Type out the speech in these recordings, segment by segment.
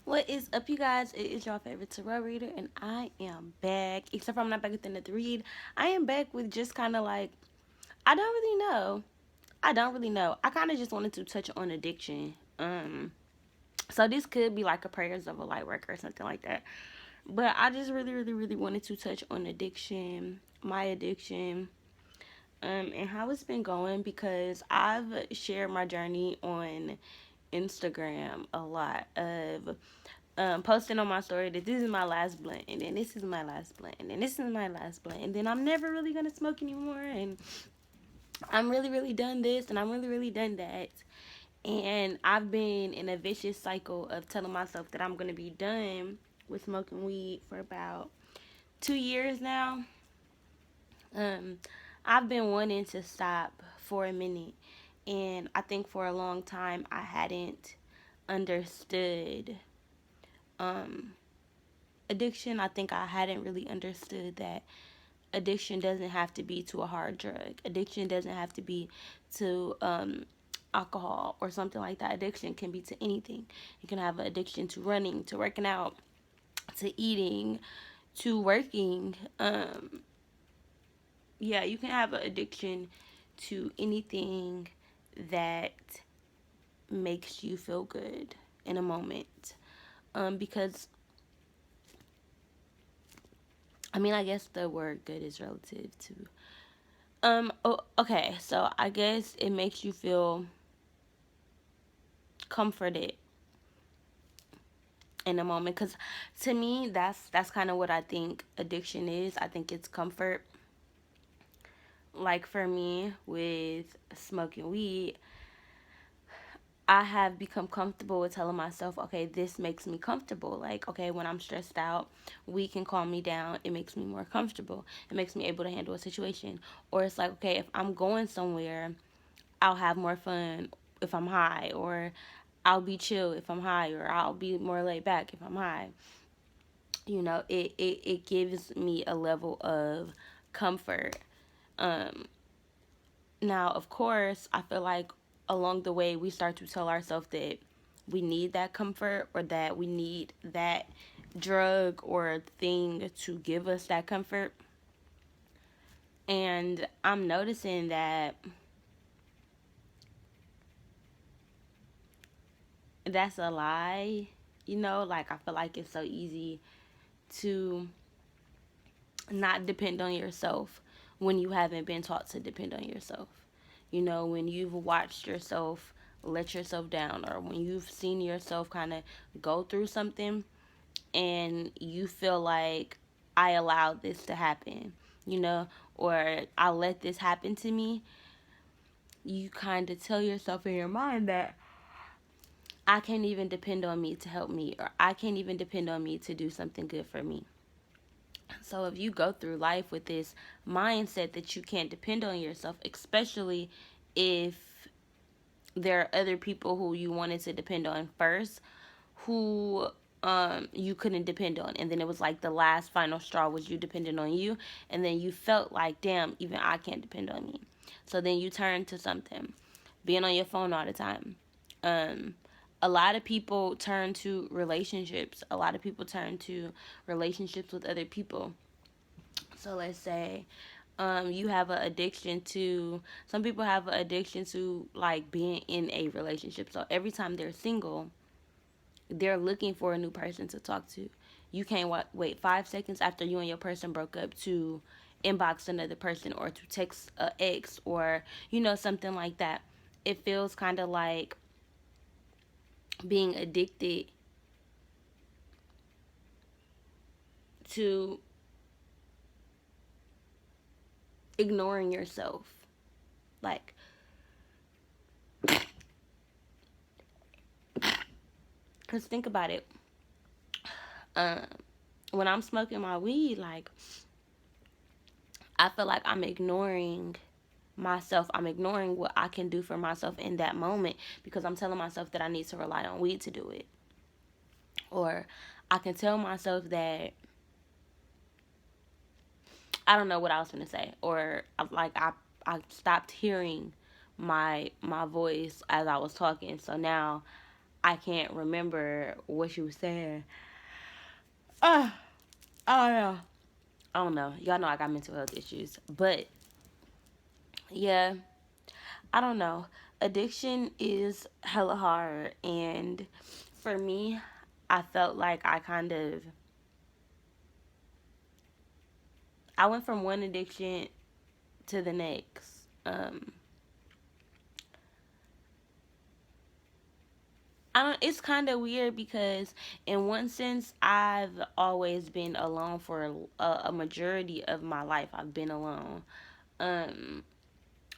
What is up, you guys? It is your favorite tarot reader, and I am back. Except for I'm not back with another read. I am back with just kind of like, I don't really know. I don't really know. I kind of just wanted to touch on addiction. So this could be like a prayers of a light worker or something like that. But I just really, really, really wanted to touch on addiction, my addiction, and how it's been going because I've shared my journey on Instagram a lot of posting on my story that this is my last blunt, and then this is my last blunt, and then this is my last blunt, and then I'm never really gonna smoke anymore, and I'm really, really done this, and I'm really, really done that. And I've been in a vicious cycle of telling myself that I'm gonna be done with smoking weed for about 2 years now. Um, I've been wanting to stop for a minute, and I think for a long time I hadn't understood um addiction. I think I hadn't really understood that addiction doesn't have to be to a hard drug. Addiction doesn't have to be to alcohol or something like that. Addiction can be to anything. You can have an addiction to running, to working out, to eating, to working. Yeah, you can have an addiction to anything that makes you feel good in a moment. Because I mean, I guess the word good is relative to. Okay, so I guess it makes you feel comforted in a moment. Cause to me, that's kind of what I think addiction is. I think it's comfort. Like for me, with smoking weed, I have become comfortable with telling myself, okay, this makes me comfortable. Like, okay, when I'm stressed out, weed can calm me down. It makes me more comfortable. It makes me able to handle a situation. Or it's like, okay, if I'm going somewhere, I'll have more fun if I'm high, or I'll be chill if I'm high, or I'll be more laid back if I'm high. It gives me a level of comfort. Um, Now, of course, I feel like along the way we start to tell ourselves that we need that comfort, or that we need that drug or thing to give us that comfort. And I'm noticing that that's a lie. Like I feel like it's so easy to not depend on yourself when you haven't been taught to depend on yourself. When you've watched yourself let yourself down, or when you've seen yourself kind of go through something and you feel like, I allowed this to happen, or I let this happen to me. You kind of tell yourself in your mind that I can't even depend on me to help me, or I can't even depend on me to do something good for me. So if you go through life with this mindset that you can't depend on yourself, especially if there are other people who you wanted to depend on first, who you couldn't depend on, and then it was like the last final straw was you depending on you, and then you felt like, damn, even I can't depend on me. So then you turn to something, being on your phone all the time. um a lot of people turn to relationships. A lot of people turn to relationships with other people. So let's say you have an addiction to, some people have an addiction to like being in a relationship. So every time they're single, they're looking for a new person to talk to. You can't wait 5 seconds after you and your person broke up to inbox another person, or to text a ex, or something like that. It feels kind of like being addicted to ignoring yourself. Like, cause think about it. Um, when I'm smoking my weed, like, I feel like I'm ignoring myself. I'm ignoring what I can do for myself in that moment, because I'm telling myself that I need to rely on weed to do it. Or I can tell myself that, I don't know what I was going to say. Or like I stopped hearing my voice as I was talking. So now I can't remember what she was saying. Uh, I don't know. I don't know. Y'all know I got mental health issues. But yeah, I don't know. Addiction is hella hard. And for me, I felt like I went from one addiction to the next. I don't. It's kind of weird because, in one sense, I've always been alone for a majority of my life. I've been alone. Um,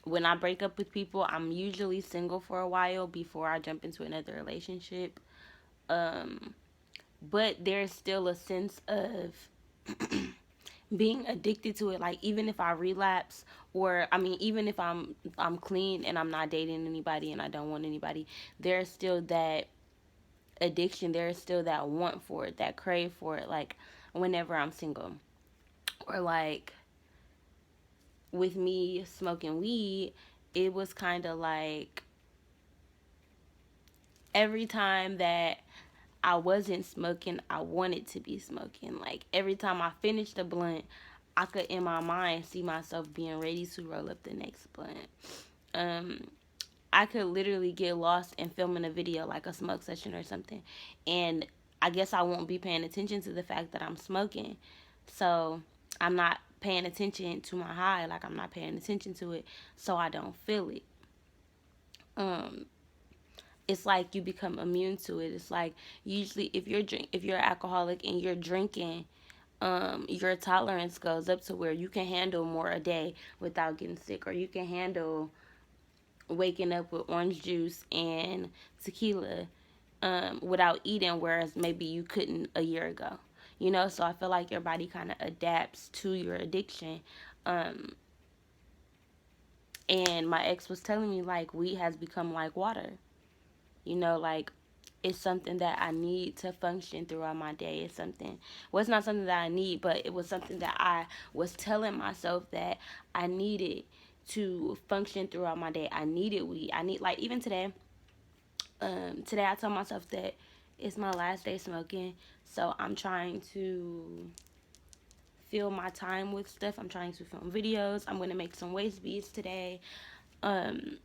when I break up with people, I'm usually single for a while before I jump into another relationship. Um, but there's still a sense of being addicted to it. Like even if I relapse, or I mean, even if I'm clean and I'm not dating anybody and I don't want anybody, there's still that addiction. There's still that want for it, that crave for it. Like whenever I'm single, or like with me smoking weed, it was kind of like every time that I wasn't smoking, I wanted to be smoking. Like every time I finished a blunt, I could in my mind see myself being ready to roll up the next blunt. Um, I could literally get lost in filming a video, like a smoke session or something, and I guess I won't be paying attention to the fact that I'm smoking. So I'm not paying attention to my high, like I'm not paying attention to it, so I don't feel it. Um, it's like you become immune to it. It's like usually if you're an alcoholic and you're drinking, your tolerance goes up to where you can handle more a day without getting sick, or you can handle waking up with orange juice and tequila without eating, whereas maybe you couldn't a year ago. You know, so I feel like your body kind of adapts to your addiction. Um, and my ex was telling me like weed has become like water. You know, like it's something that I need to function throughout my day. It's something, well, it's not something that I need, but it was something that I was telling myself that I needed to function throughout my day. I needed weed. I need, like, even today, today I told myself that it's my last day smoking, so I'm trying to fill my time with stuff. I'm trying to film videos. I'm going to make some waist beads today. Um,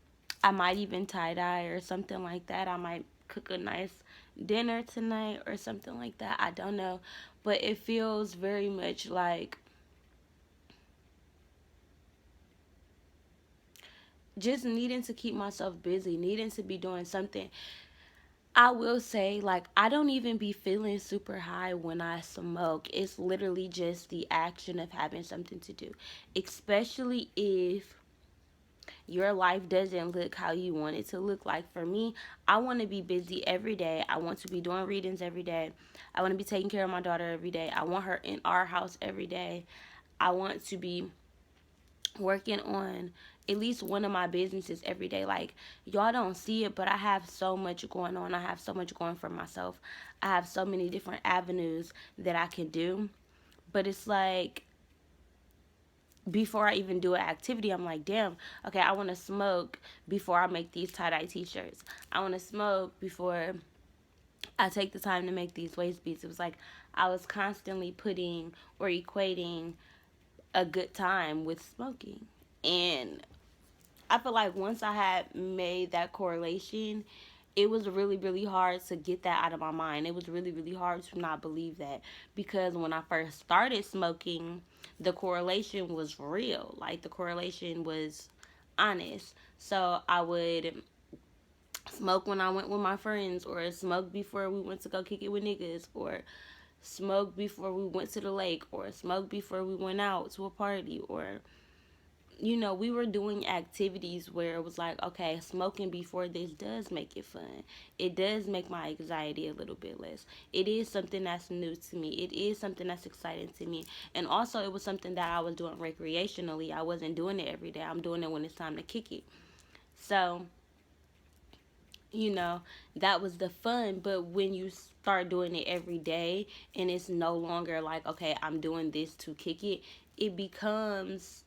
I might even tie dye or something like that. I might cook a nice dinner tonight or something like that. I don't know. But it feels very much like just needing to keep myself busy, needing to be doing something. I will say, like, I don't even be feeling super high when I smoke. It's literally just the action of having something to do, especially if your life doesn't look how you want it to look. Like for me, I want to be busy every day. I want to be doing readings every day. I want to be taking care of my daughter every day. I want her in our house every day. I want to be working on at least one of my businesses every day. Like y'all don't see it, but I have so much going on. I have so much going for myself. I have so many different avenues that I can do. But it's like before I even do an activity, I'm like, damn, okay, I want to smoke before I make these tie-dye t-shirts. I want to smoke before I take the time to make these waist beads. It was like I was constantly putting or equating a good time with smoking. And I feel like once I had made that correlation, it was really, really hard to get that out of my mind. It was really, really hard to not believe that, because when I first started smoking, the correlation was real. Like the correlation was honest. So I would smoke when I went with my friends, or smoke before we went to go kick it with niggas, or smoke before we went to the lake, or smoke before we went out to a party, or we were doing activities where it was like, okay, smoking before this does make it fun. It does make my anxiety a little bit less. It is something that's new to me. It is something that's exciting to me. And also, it was something that I was doing recreationally. I wasn't doing it every day. I'm doing it when it's time to kick it. So, you know, that was the fun. But when you start doing it every day and it's no longer like, okay, I'm doing this to kick it, it becomes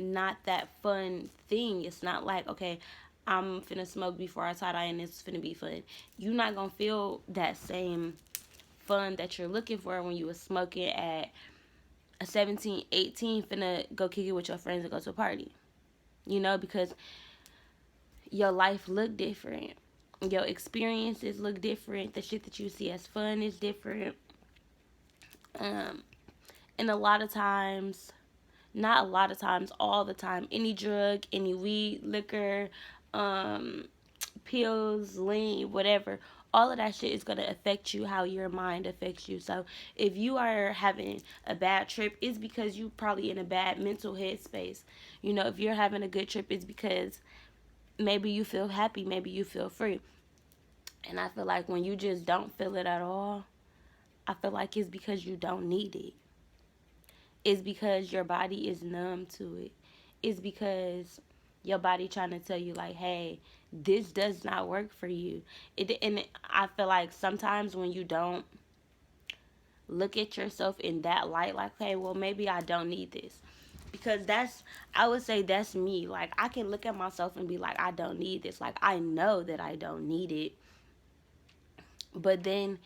not that fun thing. It's not like, okay, I'm finna smoke before I tie dye and it's finna be fun. You're not gonna feel that same fun that you're looking for when you was smoking at a 17, 18, finna go kick it with your friends and go to a party. You know, because your life look different. Your experiences look different. The shit that you see as fun is different. Um, and a lot of times, not a lot of times, all the time, any drug, any weed, liquor, um, pills, lean, whatever, all of that shit is going to affect you how your mind affects you. So if you are having a bad trip, it's because you probably in a bad mental headspace. You know, if you're having a good trip, it's because maybe you feel happy, maybe you feel free. And I feel like when you just don't feel it at all, I feel like it's because you don't need it. It's because your body is numb to it. It's because your body trying to tell you like, hey, this does not work for you. I feel like sometimes when you don't look at yourself in that light, like, hey, well, maybe I don't need this. Because I would say that's me. Like, I can look at myself and be like, I don't need this. Like, I know that I don't need it. But then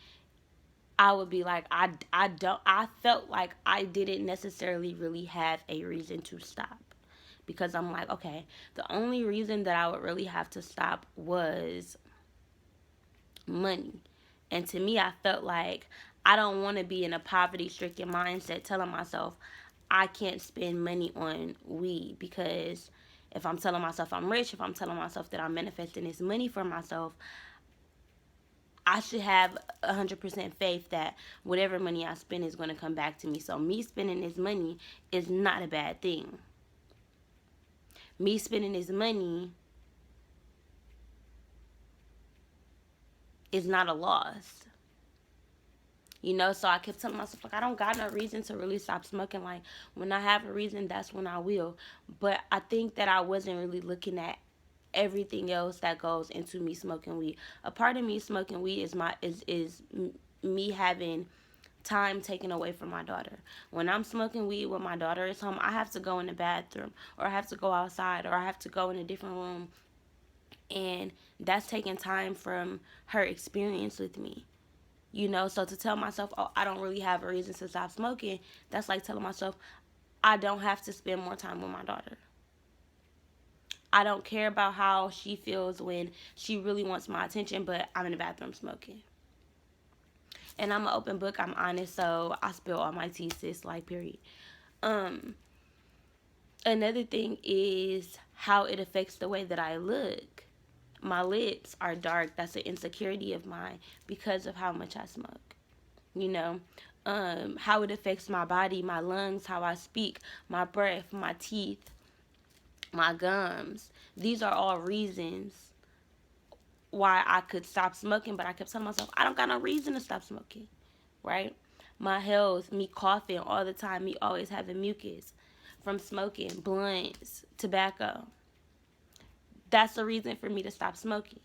I would be like, I felt like I didn't necessarily really have a reason to stop. Because I'm like, okay, the only reason that I would really have to stop was money. And to me, I felt like I don't want to be in a poverty stricken mindset telling myself I can't spend money on weed, because if I'm telling myself I'm rich, if I'm telling myself that I'm manifesting this money for myself, I should have 100% faith that whatever money I spend is going to come back to me. So me spending this money is not a bad thing. Me spending this money is not a loss. You know, so I kept telling myself, like, I don't got no reason to really stop smoking. Like, when I have a reason, that's when I will. But I think that I wasn't really looking at everything else that goes into me smoking weed. A part of me smoking weed is me having time taken away from my daughter. When I'm smoking weed when my daughter is home, I have to go in the bathroom, or I have to go outside, or I have to go in a different room. And that's taking time from her experience with me. You know, so to tell myself, oh, I don't really have a reason to stop smoking, that's like telling myself, I don't have to spend more time with my daughter. I don't care about how she feels when she really wants my attention, but I'm in the bathroom smoking. And I'm an open book, I'm honest, so I spill all my tea, sis, like, period. Um, Another thing is how it affects the way that I look. My lips are dark. That's an insecurity of mine because of how much I smoke. You know, how it affects my body, my lungs, how I speak, my breath, my teeth, my gums. These are all reasons why I could stop smoking, but I kept telling myself, I don't got no reason to stop smoking, right? My health, me coughing all the time, me always having mucus from smoking, blunts, tobacco. That's the reason for me to stop smoking.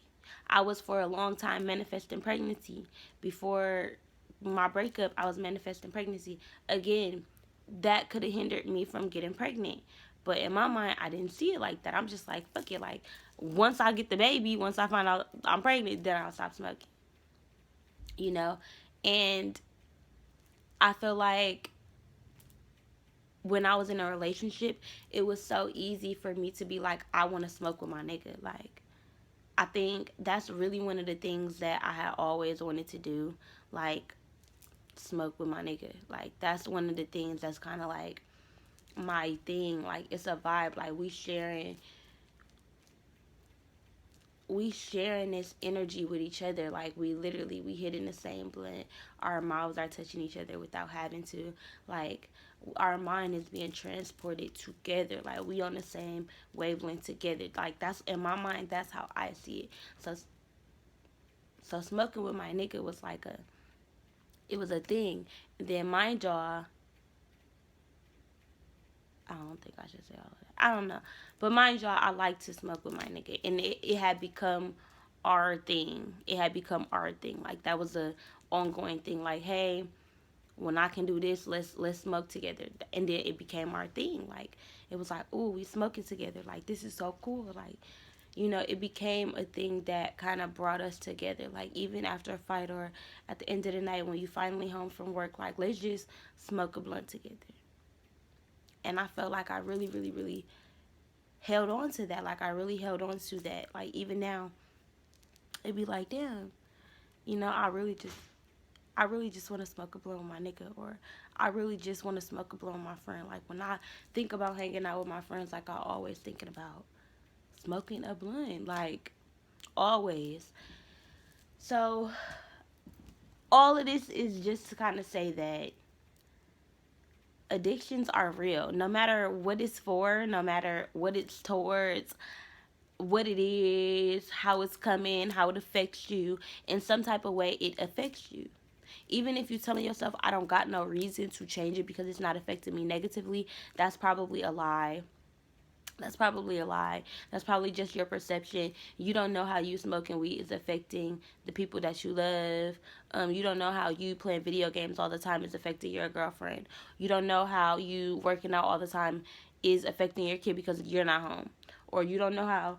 I was for a long time manifesting pregnancy. Before my breakup, I was manifesting pregnancy. Again, that could have hindered me from getting pregnant. But in my mind, I didn't see it like that. I'm just like, fuck it. Like, once I get the baby, once I find out I'm pregnant, then I'll stop smoking. You know? And I feel like when I was in a relationship, it was so easy for me to be like, I want to smoke with my nigga. Like, I think that's really one of the things that I had always wanted to do. Like, smoke with my nigga. Like, that's one of the things that's kind of like my thing. Like, it's a vibe. Like, we sharing this energy with each other. Like, we hitting the same blunt. Our mouths are touching each other without having to. Like, our mind is being transported together. Like, we on the same wavelength together. Like, that's in my mind, that's how I see it. So smoking with my nigga was like it was a thing. And then mind y'all, I don't think I should say all of that. I don't know. But mind y'all, I like to smoke with my nigga. And it had become our thing. It had become our thing. Like, that was a ongoing thing. Like, hey, when I can do this, let's smoke together. And then it became our thing. Like, it was like, ooh, we smoking together. Like, this is so cool. Like, it became a thing that kind of brought us together. Like, even after a fight or at the end of the night when you finally home from work, like, let's just smoke a blunt together. And I felt like I really, really, really held on to that. Like, I really held on to that. Like, even now, it'd be like, damn, I really just want to smoke a blunt with my nigga, or I really just want to smoke a blunt with my friend. Like, when I think about hanging out with my friends, like, I always thinking about smoking a blunt, like, always. So all of this is just to kind of say that addictions are real, no matter what it's for, no matter what it's towards, what it is, how it's coming, how it affects you. In some type of way, it affects you. Even if you're telling yourself, I don't got no reason to change it because it's not affecting me negatively, that's probably a lie. That's probably a lie. That's probably just your perception. You don't know how you smoking weed is affecting the people that you love. You don't know how you playing video games all the time is affecting your girlfriend. You don't know how you working out all the time is affecting your kid because you're not home. Or you don't know how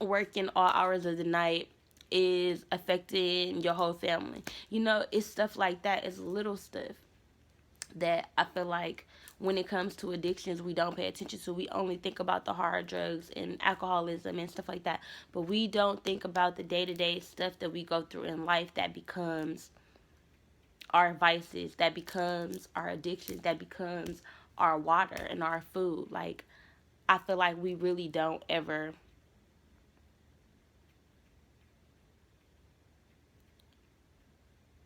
working all hours of the night is affecting your whole family. It's stuff like that. It's little stuff that I feel like when it comes to addictions, we don't pay attention to. We only think about the hard drugs and alcoholism and stuff like that. But we don't think about the day to day stuff that we go through in life that becomes our vices, that becomes our addictions, that becomes our water and our food. Like, I feel like we really don't ever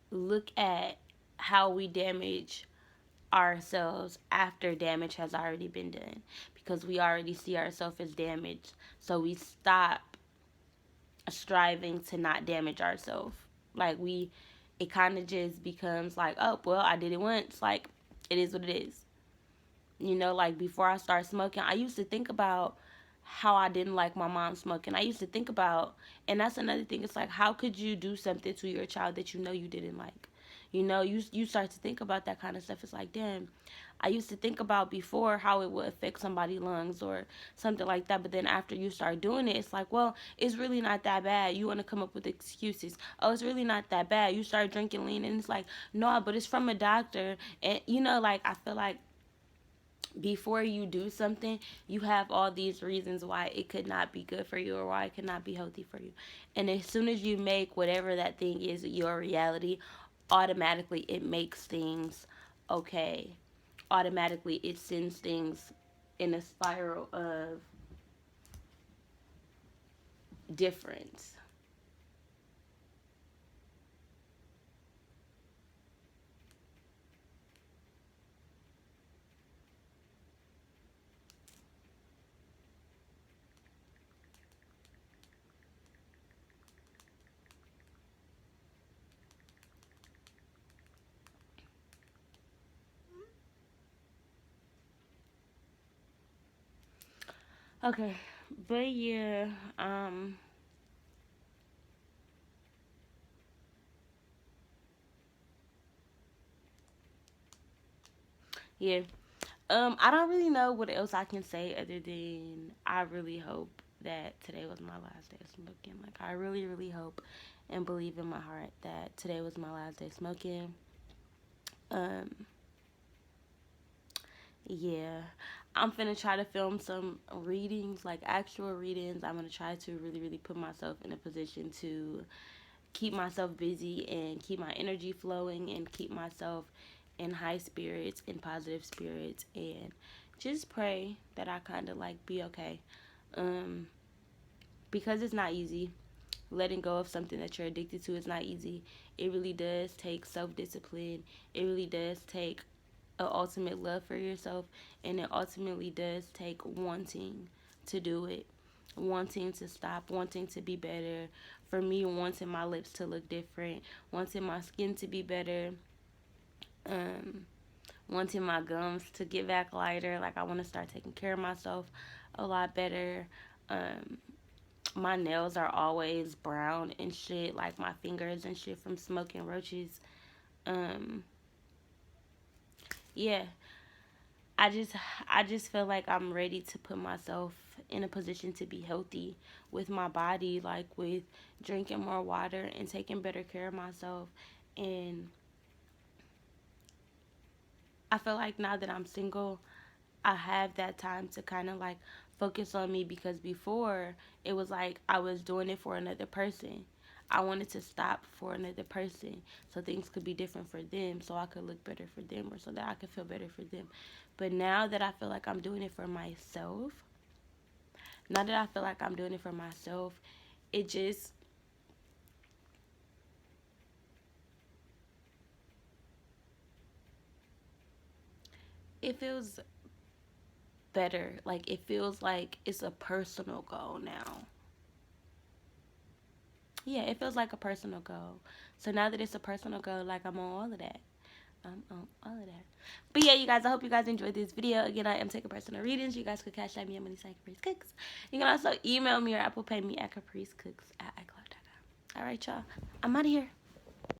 look at how we damage ourselves after damage has already been done, because we already see ourselves as damaged, so we stop striving to not damage ourselves. Like, it kind of just becomes like, oh well, I did it once, like, it is what it is. Like, before I started smoking, I used to think about how I didn't like my mom smoking. I used to think about, and that's another thing, it's like, how could you do something to your child that you didn't like? You start to think about that kind of stuff. It's like, damn, I used to think about before how it would affect somebody's lungs or something like that. But then after you start doing it, it's like, well, it's really not that bad. You want to come up with excuses. Oh, it's really not that bad. You start drinking lean, and it's like, no, but it's from a doctor. And, like, I feel like before you do something, you have all these reasons why it could not be good for you or why it could not be healthy for you. And as soon as you make whatever that thing is your reality, automatically it makes things okay. Automatically it sends things in a spiral of difference. Okay, but yeah, yeah, I don't really know what else I can say other than I really hope that today was my last day of smoking. Like, I really, really hope and believe in my heart that today was my last day smoking. Um, yeah, I'm finna try to film some readings, like actual readings. I'm gonna try to really, really put myself in a position to keep myself busy and keep my energy flowing and keep myself in high spirits and positive spirits, and just pray that I kind of like be okay. Um, because it's not easy. Letting go of something that you're addicted to is not easy. It really does take self discipline. It really does take an ultimate love for yourself, and it ultimately does take wanting to do it, wanting to stop, wanting to be better. For me, wanting my lips to look different, wanting my skin to be better, um, wanting my gums to get back lighter. Like, I want to start taking care of myself a lot better. Um, my nails are always brown and shit, like my fingers and shit from smoking roaches. Um, yeah, I just I just feel like I'm ready to put myself in a position to be healthy with my body, like with drinking more water and taking better care of myself. And I feel like now that I'm single, I have that time to kind of like focus on me, because before it was like I was doing it for another person. I wanted to stop for another person so things could be different for them, so I could look better for them, or so that I could feel better for them. But now that I feel like I'm doing it for myself, now that I feel like I'm doing it for myself, it just, it feels better. Like it feels like it's a personal goal now. Yeah, it feels like a personal goal. So now that it's a personal goal, like I'm on all of that. I'm on all of that. But yeah, you guys, I hope you guys enjoyed this video. Again, I am taking personal readings. You guys could cash at me at money sign CapriceCooks. You can also email me or Apple Pay me at CapriceCooks at iCloud.com. All right, y'all. I'm out of here.